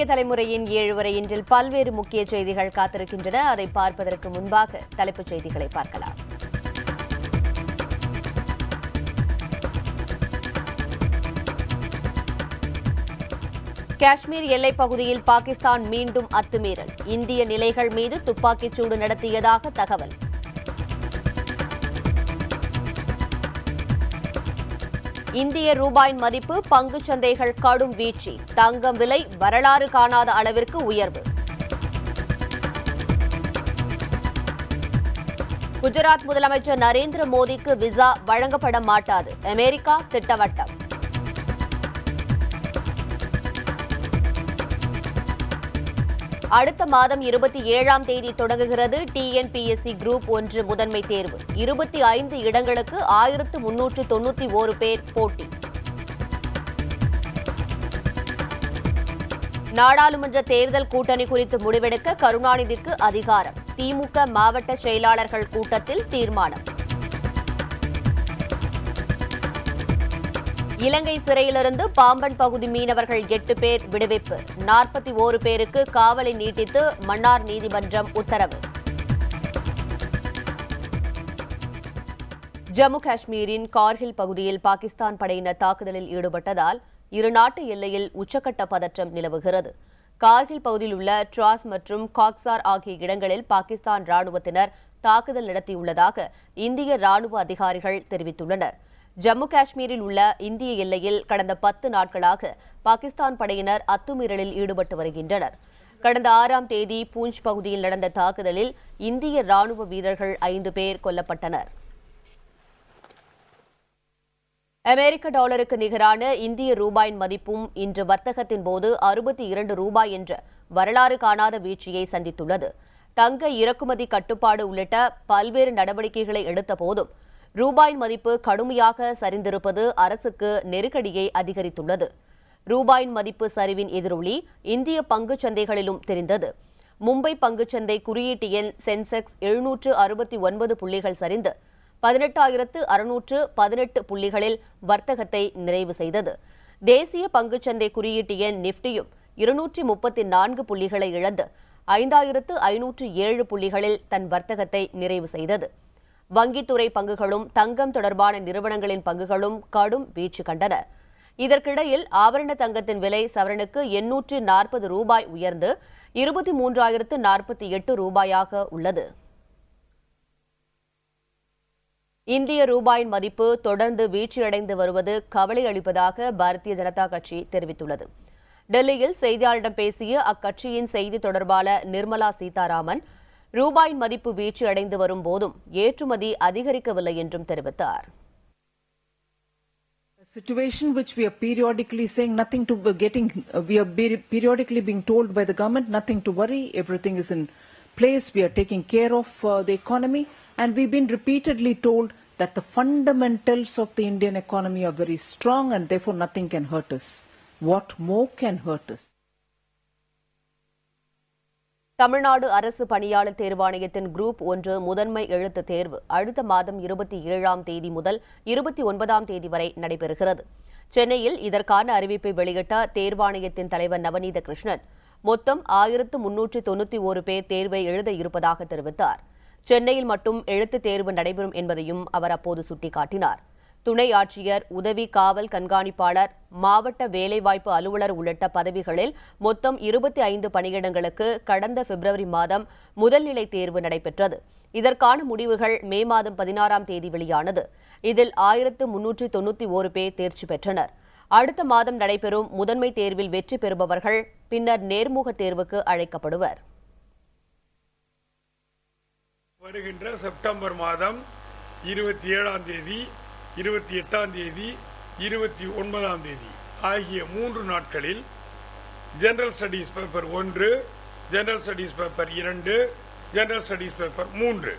தலைமுறையின் 7 வரை இன்றில் பல்வேறு முக்கிய செய்திகள் காத்திருக்கின்றன. அதை பார்ப்பதற்கு முன்பாக தலைப்புச் செய்திகளை பார்க்கலாம். காஷ்மீர் எல்லைப் பகுதியில் பாகிஸ்தான் மீண்டும் அத்துமீறல். இந்திய நிலைகள் மீது துப்பாக்கிச் சூடு நடத்தியதாக தகவல். இந்திய ரூபாயின் மதிப்பு பங்குச் சந்தைகள் கடும் வீழ்ச்சி. தங்கம் விலை வரலாறு காணாத அளவிற்கு உயர்வு. குஜராத் முதலமைச்சர் நரேந்திர மோடிக்கு விசா வழங்கப்பட மாட்டாது. அமெரிக்கா திட்டவட்டம். அடுத்த மாதம் 27ஆம் தேதி தொடங்குகிறது டிஎன்பிஎஸ்சி குரூப் 1 முதன்மை தேர்வு. 25 இடங்களுக்கு 1391 பேர் போட்டி. நாடாளுமன்ற தேர்தல் கூட்டணி குறித்து முடிவெடுக்க கருணாநிதிக்கு அதிகாரம். திமுக மாவட்ட செயலாளர்கள் கூட்டத்தில் தீர்மானம். இலங்கை சிறையிலிருந்து பாம்பன் பகுதி மீனவர்கள் 8 பேர் விடுவிப்பு. 41 பேருக்கு காவலை நீட்டித்து மன்னார் நீதிமன்றம் உத்தரவு. ஜம்மு காஷ்மீரின் கார்கில் பகுதியில் பாகிஸ்தான் படையினர் தாக்குதலில் ஈடுபட்டதால் இரு நாட்டு எல்லையில் உச்சக்கட்ட பதற்றம் நிலவுகிறது. கார்கில் பகுதியில் உள்ள டிராஸ் மற்றும் காக்சார் ஆகிய இடங்களில் பாகிஸ்தான் ராணுவத்தினர் தாக்குதல் நடத்தியுள்ளதாக இந்திய ராணுவ அதிகாரிகள் தெரிவித்துள்ளனர். ஜம்மு காஷ்மீரில் உள்ள இந்திய எல்லையில் கடந்த 10 நாட்களாக பாகிஸ்தான் படையினர் அத்துமீறலில் ஈடுபட்டு வருகின்றனர். கடந்த 6ஆம் தேதி பூஞ்ச் பகுதியில் நடந்த தாக்குதலில் இந்திய ராணுவ வீரர்கள் 5 பேர் கொல்லப்பட்டனர். அமெரிக்க டாலருக்கு நிகரான இந்திய ரூபாயின் மதிப்பும் இன்று வர்த்தகத்தின் போது 62 ரூபாய் என்ற வரலாறு காணாத வீழ்ச்சியை சந்தித்துள்ளது. தங்க இறக்குமதி கட்டுப்பாடு உள்ளிட்ட பல்வேறு நடவடிக்கைகளை எடுத்த போதும் ரூபாயின் மதிப்பு கடுமையாக சரிந்திருப்பது அரசுக்கு நெருக்கடியை அதிகரித்துள்ளது. ரூபாயின் மதிப்பு சரிவின் எதிரொலி இந்திய பங்குச் சந்தைகளிலும் தெரிந்தது. மும்பை பங்குச்சந்தை குறியீட்டு எண் சென்செக்ஸ் 769 புள்ளிகள் சரிந்து 18,618 புள்ளிகளில் வர்த்தகத்தை நிறைவு செய்தது. தேசிய பங்குச்சந்தை குறியீட்டு எண் நிப்டியும் 234 புள்ளிகளை இழந்து 5,507 புள்ளிகளில் தன் வர்த்தகத்தை நிறைவு செய்தது. வங்கித்துறை பங்குகளும் தங்கம் தொடர்பான நிறுவனங்களின் பங்குகளும் கடும் வீழ்ச்சி கண்டன. இதற்கிடையில் ஆபரண தங்கத்தின் விலை சவரனுக்கு 840 ரூபாய் உயர்ந்து 23,048 ரூபாயாக உள்ளது. இந்திய ரூபாயின் மதிப்பு தொடர்ந்து வீழ்ச்சியடைந்து வருவது கவலை அளிப்பதாக பாரதிய ஜனதா கட்சி தெரிவித்துள்ளது. டெல்லியில் செய்தியாளர்களிடம் பேசிய அக்கட்சியின் செய்தி தொடர்பாளர் நிர்மலா சீதாராமன் ரூபாயின் மதிப்பு வீழ்ச்சி அடைந்து வரும் போதும் ஏற்றுமதி அதிகரிக்கவில்லை என்றும் தெரிவித்தார். Situation which we are periodically saying nothing to we are periodically being told by the government nothing to worry, everything is in place, we are taking care of the economy, and we've been repeatedly told that the fundamentals of the Indian economy are very strong and therefore nothing can hurt us. What more can hurt us? Tamil Nadu அரசு பணியாளர் தேர்வாணையத்தின் group 1 முதன்மை எழுத்து தேர்வு அடுத்த மாதம் 27ஆம் தேதி முதல் 29ஆம் தேதி வரை நடைபெறுகிறது. சென்னையில் இதற்கான அறிவிப்பை வெளியிட்ட தேர்வாணையத்தின் தலைவர் நவநீத கிருஷ்ணன் மொத்தம் 1391 பேர் தேர்வை எழுத இருப்பதாக தெரிவித்தார். சென்னையில் மட்டும் எழுத்துத் தேர்வு நடைபெறும் என்பதையும் அவர் அப்போது சுட்டிக்காட்டினார். துணை ஆட்சியர், உதவி காவல் கண்காணிப்பாளர், மாவட்ட வேலைவாய்ப்பு அலுவலர் உள்ளிட்ட பதவிகளில் மொத்தம் 25 பணியிடங்களுக்கு கடந்த பிப்ரவரி மாதம் முதல்நிலை தேர்வு நடைபெற்றது. இதற்கான முடிவுகள் மே மாதம் 16ஆம் தேதி வெளியானது. இதில் 1391 பேர் தேர்ச்சி பெற்றனர். அடுத்த மாதம் நடைபெறும் முதன்மை தேர்வில் வெற்றி பெறுபவர்கள் பின்னர் நேர்முக தேர்வுக்கு அழைக்கப்படுவர். வருகின்ற செப்டம்பர் மாதம் 27ஆம் தேதி, 28ஆம் தேதி, 29ஆம் தேதி ஆகிய 3 நாட்களில் general studies paper 1, general studies paper 2, general studies paper 3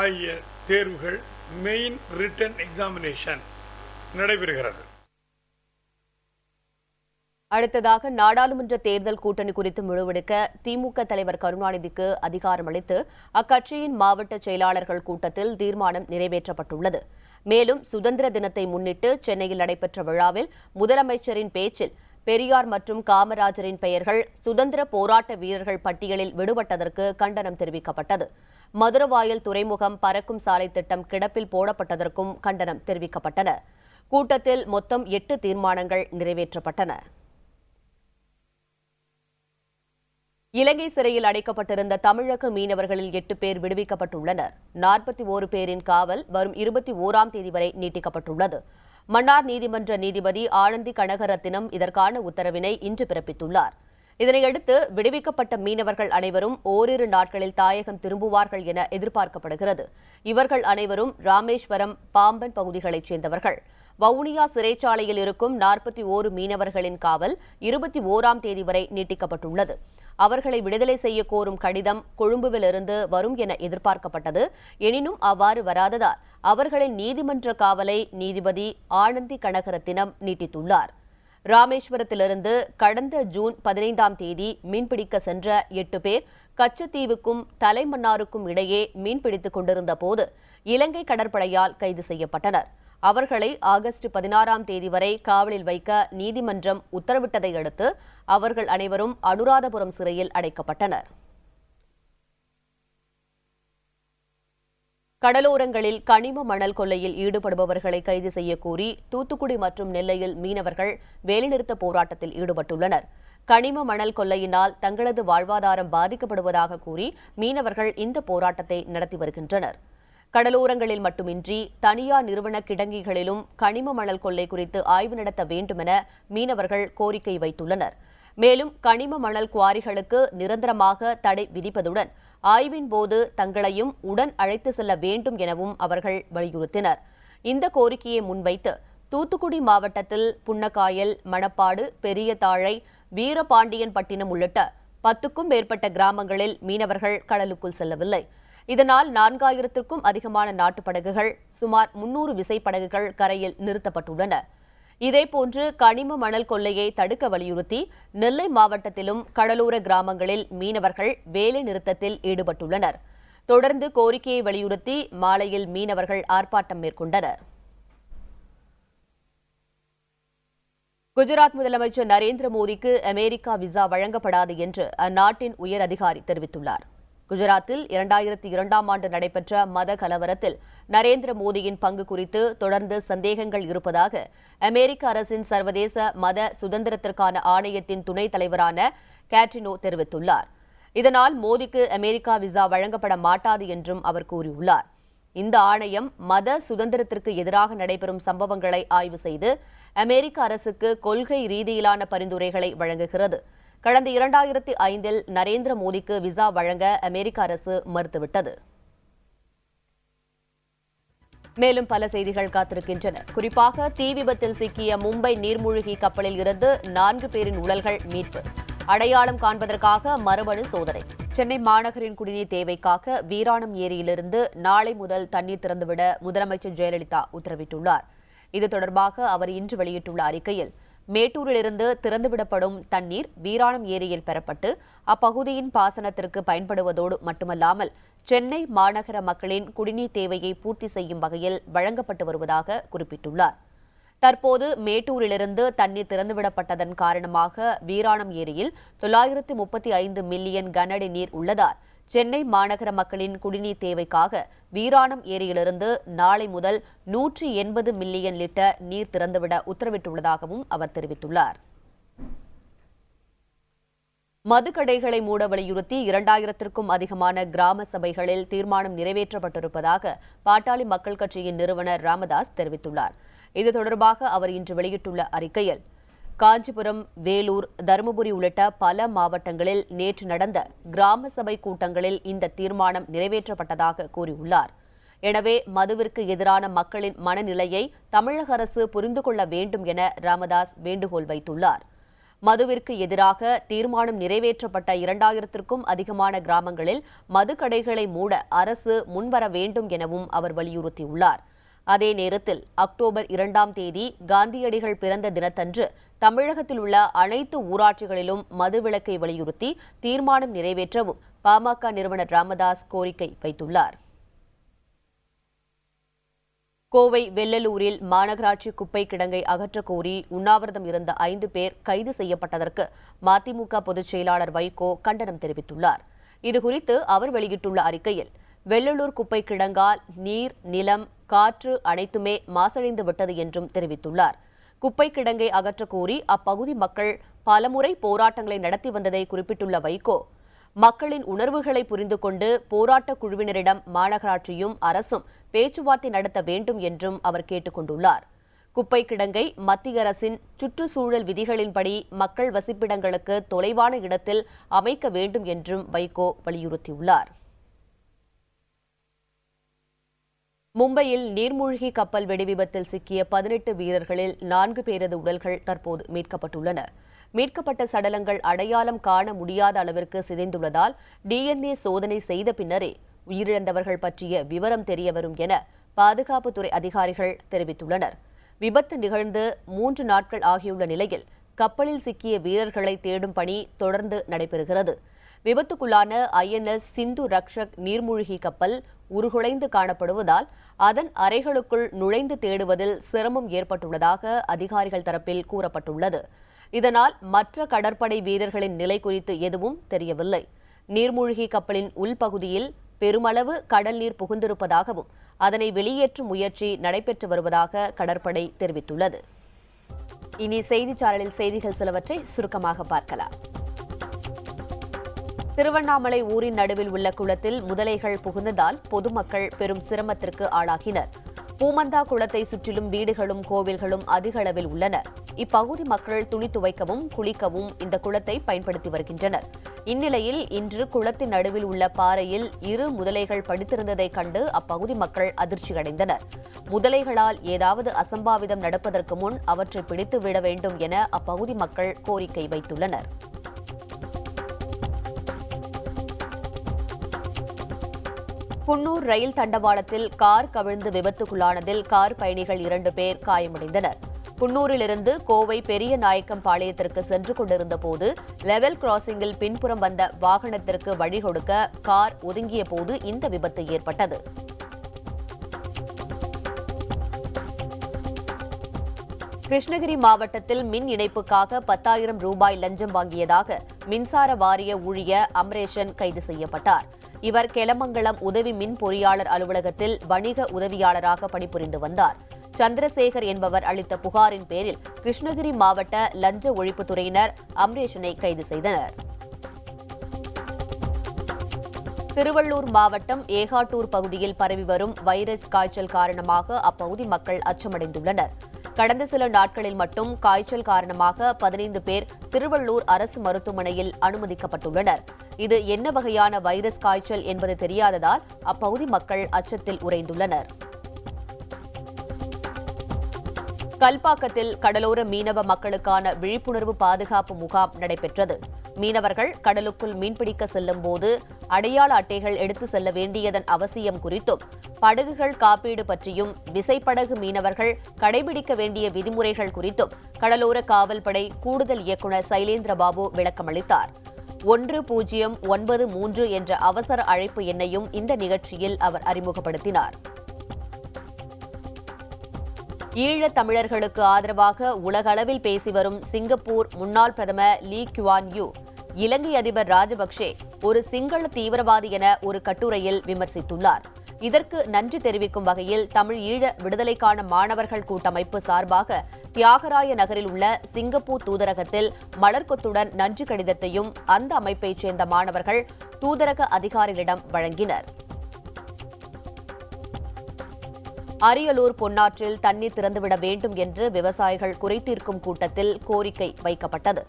ஆகிய தேர்வுகள் மெயின் ரிட்டன் எக்ஸாமினேஷன் நடைபெறுகிறது. அடுத்ததாக நாடாளுமன்ற தேர்தல் கூட்டணி குறித்து முடிவெடுக்க திமுக தலைவர் கருணாநிதிக்கு அதிகாரம் அளித்து அக்கட்சியின் மாவட்ட செயலாளர்கள் கூட்டத்தில் தீர்மானம் நிறைவேற்றப்பட்டுள்ளது. மேலும் சுதந்திர தினத்தை முன்னிட்டு சென்னையில் நடைபெற்ற விழாவில் முதலமைச்சரின் பேச்சில் பெரியார் மற்றும் காமராஜரின் பெயர்கள் சுதந்திர போராட்ட வீரர்கள் பட்டியலில் விடுபட்டதற்கு கண்டனம் தெரிவிக்கப்பட்டது. மதுரவாயல் துறைமுகம் பறக்கும் சாலை திட்டம் கிடப்பில் போடப்பட்டதற்கும் கண்டனம் தெரிவிக்கப்பட்டன. கூட்டத்தில் மொத்தம் 8 தீர்மானங்கள் நிறைவேற்றப்பட்டன. இலங்கை சிறையில் அடைக்கப்பட்டிருந்த தமிழக மீனவர்களில் 8 பேர் விடுவிக்கப்பட்டுள்ளனர். 41 பேரின் காவல் வரும் 21ஆம் தேதி வரை நீட்டிக்கப்பட்டுள்ளது. மன்னார் நீதிமன்ற நீதிபதி ஆனந்தி கனகரத்தினம் இதற்கான உத்தரவினை இன்று பிறப்பித்துள்ளார். இதனையடுத்து விடுவிக்கப்பட்ட மீனவர்கள் அனைவரும் ஓரிரு நாட்களில் தாயகம் திரும்புவார்கள் என எதிர்பார்க்கப்படுகிறது. இவர்கள் அனைவரும் ராமேஸ்வரம், பாம்பன் பகுதிகளைச் சேர்ந்தவர்கள். வவுனியா சிறைச்சாலையில் இருக்கும் 41 மீனவர்களின் காவல் 21ஆம் தேதி வரை நீட்டிக்கப்பட்டுள்ளது. அவர்களை விடுதலை செய்ய கோரும் கடிதம் கொழும்புவிலிருந்து வரும் என எதிர்பார்க்கப்பட்டது. எனினும் அவ்வாறு வராததால் அவர்களின் நீதிமன்ற காவலை நீதிபதி ஆனந்தி கனகரத்தினம் நீட்டித்துள்ளார். ராமேஸ்வரத்திலிருந்து கடந்த ஜூன் 15ஆம் தேதி மீன்பிடிக்க சென்ற 8 பேர் கச்சத்தீவுக்கும் தலைமன்னாருக்கும் இடையே மீன்பிடித்துக் கொண்டிருந்த போது இலங்கை கடற்படையால் கைது செய்யப்பட்டனர். அவர்களை ஆகஸ்ட் 16ஆம் தேதி வரை காவலில் வைக்க நீதிமன்றம் உத்தரவிட்டதை அடுத்து அவர்கள் அனைவரும் அனுராதபுரம் சிறையில் அடைக்கப்பட்டனர். கடலோரங்களில் கனிம மணல் கொள்ளையில் ஈடுபடுபவர்களை கைது செய்யக்கோரி தூத்துக்குடி மற்றும் நெல்லையில் மீனவர்கள் வேலைநிறுத்த போராட்டத்தில் ஈடுபட்டுள்ளனர். கனிம மணல் கொள்ளையினால் தங்களது வாழ்வாதாரம் பாதிக்கப்படுவதாக கூறி மீனவர்கள் இந்த போராட்டத்தை நடத்தி வருகின்றனர். கடலோரங்களில் மட்டுமின்றி தனியார் நிறுவன கிடங்கிகளிலும் கனிம மணல் கொள்ளை குறித்து ஆய்வு நடத்த வேண்டுமென மீனவர்கள் கோரிக்கை வைத்துள்ளனர். மேலும் கனிம மணல் குவாரிகளுக்கு நிரந்தரமாக தடை விதிப்பதுடன் ஆய்வின் போது தங்களையும் உடன் அழைத்து செல்ல வேண்டும் எனவும் அவர்கள் வலியுறுத்தினர். இந்த கோரிக்கையை முன்வைத்து தூத்துக்குடி மாவட்டத்தில் புன்னக்காயல், மணப்பாடு, பெரியதாழை, வீரபாண்டியன்பட்டினம் உள்ளிட்ட 10க்கும் மேற்பட்ட கிராமங்களில் மீனவர்கள் கடலுக்குள் செல்லவில்லை. இதனால் 4000த்திற்கும் அதிகமான நாட்டுப்படகுகள், சுமார் 300 விசைப்படகுகள் கரையில் நிறுத்தப்பட்டுள்ளன. இதேபோன்று கனிம மணல் கொள்ளையை தடுக்க வலியுறுத்தி நெல்லை மாவட்டத்திலும் கடலோர கிராமங்களில் மீனவர்கள் வேலை நிறுத்தத்தில் ஈடுபட்டுள்ளனர். தொடர்ந்து கோரிக்கையை வலியுறுத்தி மாலையில் மீனவர்கள் ஆர்ப்பாட்டம் மேற்கொண்டனர். குஜராத் முதலமைச்சர் நரேந்திர மோடிக்கு அமெரிக்கா விசா வழங்கப்படாது என்று அந்நாட்டின் உயர் அதிகாரி தெரிவித்துள்ளார். குஜராத்தில் 2002ஆம் ஆண்டு நடைபெற்ற மத கலவரத்தில் நரேந்திர மோடியின் பங்கு குறித்து தொடர்ந்து சந்தேகங்கள் இருப்பதாக அமெரிக்க அரசின் சர்வதேச மத சுதந்திரத்திற்கான ஆணையத்தின் துணைத் தலைவரான கேட்ரினோ தெரிவித்துள்ளார். இதனால் மோடிக்கு அமெரிக்கா விசா வழங்கப்பட மாட்டாது என்றும் அவர் கூறியுள்ளார். இந்த ஆணையம் மத சுதந்திரத்திற்கு எதிராக நடைபெறும் சம்பவங்களை ஆய்வு செய்து அமெரிக்க அரசுக்கு கொள்கை ரீதியிலான பரிந்துரைகளை வழங்குகிறது. கடந்த 2005இல் நரேந்திர மோடிக்கு விசா வழங்க அமெரிக்க அரசு மறுத்துவிட்டது. மேலும் பல செய்திகள் காத்திருக்கின்றன. குறிப்பாக தீ விபத்தில் சிக்கிய மும்பை நீர்மூழ்கி கப்பலில் இருந்து 4 பேரின் உடல்கள் மீட்பு. அடையாளம் காண்பதற்காக மரபணு சோதனை. சென்னை மாநகரின் குடிநீர் தேவைக்காக வீராணம் ஏரியிலிருந்து நாளை முதல் தண்ணீர் திறந்துவிட முதலமைச்சர் ஜெயலலிதா உத்தரவிட்டுள்ளார். இது தொடர்பாக அவர் இன்று வெளியிட்டுள்ள அறிக்கையில், மேட்டூரிலிருந்து திறந்துவிடப்படும் தண்ணீர் வீராணம் ஏரியில் பெறப்பட்டு அப்பகுதியின் பாசனத்திற்கு பயன்படுவதோடு மட்டுமல்லாமல் சென்னை மாநகர மக்களின் குடிநீர் தேவையை பூர்த்தி செய்யும் வகையில் வழங்கப்பட்டு வருவதாக குறிப்பிட்டுள்ளார். தற்போது மேட்டூரிலிருந்து தண்ணீர் திறந்துவிடப்பட்டதன் காரணமாக வீராணம் ஏரியில் 935 மில்லியன் கனஅடி நீர் உள்ளதால் சென்னை மாநகர மக்களின் குடிநீர் தேவைக்காக வீராணம் ஏரியிலிருந்து நாளை முதல் 180 மில்லியன் லிட்டர் நீர் திறந்துவிட உத்தரவிட்டுள்ளதாகவும் அவர் தெரிவித்துள்ளார். மதுக்கடைகளை மூட வலியுறுத்தி 2000த்திற்கும் அதிகமான கிராம சபைகளில் தீர்மானம் நிறைவேற்றப்பட்டிருப்பதாக பாட்டாளி மக்கள் கட்சியின் நிறுவனர் ராமதாஸ் தெரிவித்துள்ளார். இது தொடர்பாக அவர் இன்று வெளியிட்டுள்ள அறிக்கையில், காஞ்சிபுரம், வேலூர், தருமபுரி உள்ளிட்ட பல மாவட்டங்களில் நேற்று நடந்த கிராம சபை கூட்டங்களில் இந்த தீர்மானம் நிறைவேற்றப்பட்டதாக கூறியுள்ளார். எனவே மதுவிற்கு எதிரான மக்களின் மனநிலையை தமிழக அரசு புரிந்து கொள்ள வேண்டும் என ராமதாஸ் வேண்டுகோள் வைத்துள்ளார். மதுவிற்கு எதிராக தீர்மானம் நிறைவேற்றப்பட்ட 2000த்திற்கும் அதிகமான கிராமங்களில் மதுக்கடைகளை மூட அரசு முன்வர வேண்டும் எனவும் அவர் வலியுறுத்தியுள்ளார். அதே நேரத்தில் அக்டோபர் 2ஆம் தேதி காந்தியடிகள் பிறந்த தினத்தன்று தமிழகத்தில் உள்ள அனைத்து ஊராட்சிகளிலும் மதுவிலக்கை வலியுறுத்தி தீர்மானம் நிறைவேற்றவும் பாமக நிறுவனர் ராமதாஸ் கோரிக்கை வைத்துள்ளார். கோவை வெள்ளலூரில் மாநகராட்சி குப்பை கிடங்கை அகற்றக் கோரி உண்ணாவிரதம் இருந்த 5 பேர் கைது செய்யப்பட்டதற்கு மதிமுக பொதுச் செயலாளர் வைகோ கண்டனம் தெரிவித்துள்ளார். இதுகுறித்து அவர் வெளியிட்டுள்ள அறிக்கையில், வெள்ளலூர் குப்பை கிடங்கால் நீர், நிலம், காற்று அனைத்துமே மாசடைந்து விட்டது என்றும் தெரிவித்துள்ளார். குப்பை கிடங்கை அகற்றக் கோரி அப்பகுதி மக்கள் பலமுறை போராட்டங்களை நடத்தி வந்ததை குறிப்பிட்டுள்ள வைகோ, மக்களின் உணர்வுகளை புரிந்து கொண்டு போராட்டக் குழுவினரிடம் மாநகராட்சியும் அரசும் பேச்சுவார்த்தை நடத்த வேண்டும் என்றும் அவர் கேட்டுக் கொண்டுள்ளார். குப்பை கிடங்கை மத்திய அரசின் சுற்றுச்சூழல் விதிகளின்படி மக்கள் வசிப்பிடங்களுக்கு தொலைவான இடத்தில் அமைக்க வேண்டும் என்றும் வைகோ வலியுறுத்தியுள்ளார். மும்பையில் நீர்மூழ்கி கப்பல் வெடிவிபத்தில் சிக்கிய 18 வீரர்களில் 4 பேரது உடல்கள் தற்போது மீட்கப்பட்டுள்ளன. மீட்கப்பட்ட சடலங்கள் அடையாளம் காண முடியாத அளவிற்கு சிதைந்துள்ளதால் DNA சோதனை செய்த பின்னரே உயிரிழந்தவர்கள் பற்றிய விவரம் தெரியவரும் என பாதுகாப்புத்துறை அதிகாரிகள் தெரிவித்துள்ளனர். விபத்து நிகழ்ந்து 3 நாட்கள் ஆகியுள்ள நிலையில் கப்பலில் சிக்கிய வீரர்களை தேடும் பணி தொடர்ந்து நடைபெறுகிறது. விபத்துக்குள்ளான INS சிந்து ரக்ஷக் நீர்மூழ்கி கப்பல் உருகுலைந்து காணப்படுவதால் அதன் அறைகளுக்குள் நுழைந்து தேடுவதில் சிரமம் ஏற்பட்டுள்ளதாக அதிகாரிகள் தரப்பில் கூறப்பட்டுள்ளது. இதனால் மற்ற கடற்படை வீரர்களின் நிலை குறித்து எதுவும் தெரியவில்லை. நீர்மூழ்கி கப்பலின் உள்பகுதியில் பெருமளவு கடல் நீர் புகுந்திருப்பதாகவும் அதனை வெளியேற்றும் முயற்சி நடைபெற்று வருவதாக கடற்படை தெரிவித்துள்ளது. இனி செய்திச்சாரலில் செய்திகள் சிலவற்றை சுருக்கமாக பார்க்கலாம். திருவண்ணாமலை ஊரின் நடுவில் உள்ள குளத்தில் முதலைகள் புகுந்ததால் பொதுமக்கள் பெரும் சிரமத்திற்கு ஆளாகினர். பூமந்தா குளத்தை சுற்றிலும் வீடுகளும் கோவில்களும் அதிக அளவில் உள்ளன. இப்பகுதி மக்கள் துணி துவைக்கவும் குளிக்கவும் இந்த குளத்தை பயன்படுத்தி வருகின்றனர். இந்நிலையில் இன்று குளத்தின் நடுவில் உள்ள பாறையில் 2 முதலைகள் படுத்திருந்ததைக் கண்டு அப்பகுதி மக்கள் அதிர்ச்சியடைந்தனர். முதலைகளால் ஏதாவது அசம்பாவிதம் நடப்பதற்கு முன் அவற்றை பிடித்து விட வேண்டும் என அப்பகுதி மக்கள் கோரிக்கை வைத்துள்ளனர். குன்னூர் ரயில் தண்டவாளத்தில் கார் கவிழ்ந்து விபத்துக்குள்ளானதில் கார் பயணிகள் 2 பேர் காயமடைந்தனர். குன்னூரிலிருந்து கோவை பெரிய நாயக்கம் பாளையத்திற்கு சென்று கொண்டிருந்த போது லெவல் கிராசிங்கில் பின்புறம் வந்த வாகனத்திற்கு வழிகொடுக்க கார் ஒதுங்கிய போது இந்த விபத்து ஏற்பட்டது. கிருஷ்ணகிரி மாவட்டத்தில் மின் இணைப்புக்காக 10,000 ரூபாய் லஞ்சம் வாங்கியதாக மின்சார வாரிய ஊழியர் அமரேசன் கைது செய்யப்பட்டார். இவர் கெலமங்கலம் உதவி மின் பொறியாளர் அலுவலகத்தில் வணிக உதவியாளராக பணிபுரிந்து வந்தார். சந்திரசேகர் என்பவர் அளித்த புகாரின் பேரில் கிருஷ்ணகிரி மாவட்ட லஞ்ச ஒழிப்புத்துறையினர் அமரேசனை கைது செய்தனர். திருவள்ளூர் மாவட்டம் ஏகாட்டூர் பகுதியில் பரவி வரும் வைரஸ் காய்ச்சல் காரணமாக அப்பகுதி மக்கள் அச்சமடைந்துள்ளனர். கடந்த சில நாட்களில் மட்டும் காய்ச்சல் காரணமாக 15 பேர் திருவள்ளூர் அரசு மருத்துவமனையில் அனுமதிக்கப்பட்டுள்ளனர். இது என்ன வகையான வைரஸ் காய்ச்சல் என்பது தெரியாததால் அப்பகுதி மக்கள் அச்சத்தில் உறைந்துள்ளனர். கல்பாக்கத்தில் கடலோர மீனவ மக்களுக்கான விழிப்புணர்வு பாதுகாப்பு முகாம் நடைபெற்றது. மீனவர்கள் கடலுக்குள் மீன்பிடிக்க செல்லும் போது அடையாள அட்டைகள் எடுத்து செல்ல வேண்டியதன் அவசியம் குறித்தும், படகுகள் காப்பீடு பற்றியும், விசைப்படகு மீனவர்கள் கடைபிடிக்க வேண்டிய விதிமுறைகள் குறித்தும் கடலோர காவல்படை கூடுதல் இயக்குநர் சைலேந்திரபாபு விளக்கமளித்தார். 1093 என்ற அவசர அழைப்பு எண்ணையும் இந்த நிகழ்ச்சியில் அவர் அறிமுகப்படுத்தினார். ஈழத் தமிழர்களுக்கு ஆதரவாக உலகளவில் பேசி வரும் சிங்கப்பூர் முன்னாள் பிரதமர் லீ குவான் யூ இலங்கை அதிபர் ராஜபக்சே ஒரு சிங்கள தீவிரவாதி என ஒரு கட்டுரையில் விமர்சித்துள்ளார். இதற்கு நன்றி தெரிவிக்கும் வகையில் தமிழ் ஈழ விடுதலைக்கான மாணவர்கள் கூட்டமைப்பு சார்பாக தியாகராய நகரில் உள்ள சிங்கப்பூர் தூதரகத்தில் மலர்கொத்துடன் நன்றி கடிதத்தையும் அந்த அமைப்பைச் சேர்ந்த மாணவர்கள் தூதரக அதிகாரிகளிடம் வழங்கினர். அரியலூர் பொன்னாற்றில் தண்ணீர் திறந்துவிட வேண்டும் என்று விவசாயிகள் குறைதீர்க்கும் கூட்டத்தில் கோரிக்கை வைக்கப்பட்டது.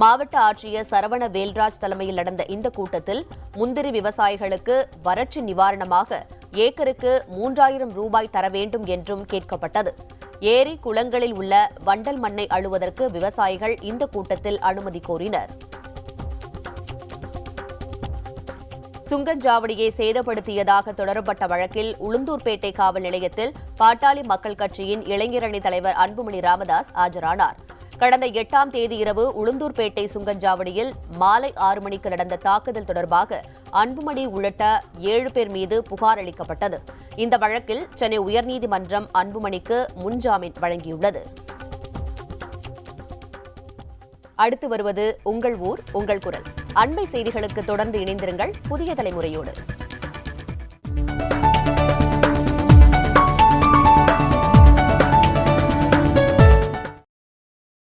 மாவட்ட ஆட்சியர் சரவண வேல்ராஜ் தலைமையில் நடந்த இந்த கூட்டத்தில் முந்திரி விவசாயிகளுக்கு வறட்சி நிவாரணமாக ஏக்கருக்கு 3,000 ரூபாய் தர வேண்டும் என்றும் கேட்கப்பட்டது. ஏரி குளங்களில் உள்ள வண்டல் மண்ணை அள்ளுவதற்கு விவசாயிகள் இந்த கூட்டத்தில் அனுமதி கோரினர். சுங்கஞ்சாவடியை சேதப்படுத்தியதாக தொடரப்பட்ட வழக்கில் உளுந்தூர்பேட்டை காவல் நிலையத்தில் பாட்டாளி மக்கள் கட்சியின் இளைஞரணி தலைவர் அன்புமணி ராமதாஸ் ஆஜரானார். கடந்த 8ஆம் தேதி இரவு உளுந்தூர்பேட்டை சுங்கச்சாவடியில் மாலை 6 மணிக்கு நடந்த தாக்குதல் தொடர்பாக அன்புமணி உள்ளிட்ட 7 பேர் மீது புகார் அளிக்கப்பட்டது. இந்த வழக்கில் சென்னை உயர்நீதிமன்றம் அன்புமணிக்கு முன்ஜாமீன் வழங்கியுள்ளது. அடுத்து வருவது உங்கள் ஊர் உங்கள் குரல். அண்மை செய்திகளுக்கு தொடர்ந்து இணைந்திருங்கள் புதிய தலைமுறையோடு.